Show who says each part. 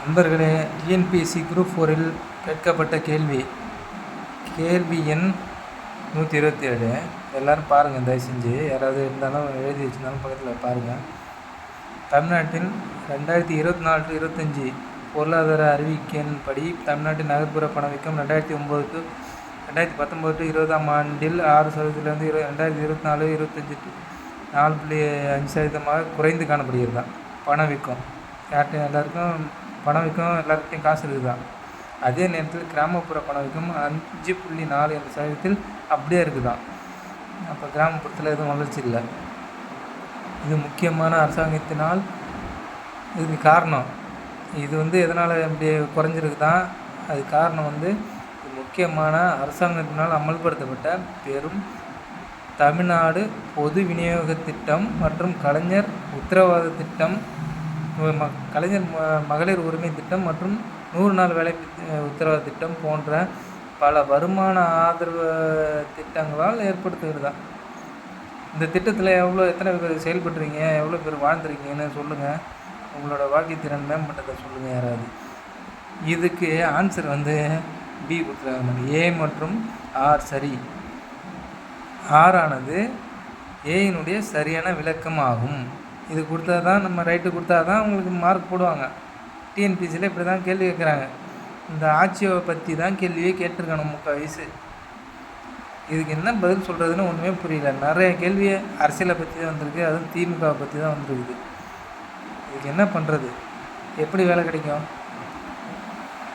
Speaker 1: நண்பர்களே, TNPSC group 4இல் கேட்கப்பட்ட கேள்வி எண் 127. எல்லோரும் பாருங்கள், தயவு செஞ்சு. யாராவது இருந்தாலும் எழுதி வச்சுருந்தாலும் பக்கத்தில் பாருங்கள். தமிழ்நாட்டின் 2024-25 பொருளாதார அறிவிக்கையின்படி தமிழ்நாட்டின் நகர்ப்புற பணவீக்கம் 2019-20 ஆண்டில் 6% 2024-25 4.5% குறைந்து காணப்படுகிறது. பணவீக்கம் எல்லாருக்கும் பணவீக்கம் எல்லாருக்கிட்டையும் காசு இருக்குதான். அதே நேரத்தில் கிராமப்புற பணவீக்கம் 5.4% அப்படியே இருக்குதான். அப்போ கிராமப்புறத்தில் எதுவும் வளர்ச்சி இல்லை. இது முக்கியமான அரசாங்கத்தினால் இதுக்கு காரணம். இது எதனால் இப்படி குறைஞ்சிருக்குதான்? அது காரணம் முக்கியமான அரசாங்கத்தினால் அமல்படுத்தப்பட்ட பெரும் தமிழ்நாடு பொது விநியோக திட்டம் மற்றும் கலைஞர் உத்தரவாத திட்டம், கலைஞர் மகளிர் உரிமை திட்டம் மற்றும் 100 நாள் வேலை உத்தரவாத திட்டம் போன்ற பல வருமான ஆதரவு திட்டங்களால் ஏற்படுத்துகிறது. இந்த திட்டத்தில் எத்தனை பேர் செயல்பட்டுறீங்க, எவ்வளோ பேர் வாழ்ந்துருக்கீங்கன்னு சொல்லுங்கள். உங்களோட வாழ்க்கை திறன் மேம்பட்டதை சொல்லுங்கள் யாராவது. இதுக்கு ஆன்சர் பி கொடுத்துருக்காங்க. ஏ மற்றும் ஆர் சரி. ஆறானது ஏயினுடைய சரியான விளக்கம் ஆகும். இது கொடுத்தா தான், நம்ம ரைட்டு கொடுத்தா தான் உங்களுக்கு மார்க் போடுவாங்க. டிஎன்பிசியில் இப்படி தான் கேள்வி கேட்குறாங்க. இந்த ஆட்சியை பற்றி தான் கேள்வியே கேட்டிருக்காங்க 3/4 வயசு. இதுக்கு என்ன பதில் சொல்கிறதுன்னு ஒன்றுமே புரியல. நிறைய கேள்வியை அரசியலை பற்றி தான் வந்திருக்கு, அதுவும் திமுகவை பற்றி தான் வந்துருக்குது. இதுக்கு என்ன பண்ணுறது? எப்படி வேலை கிடைக்கும்?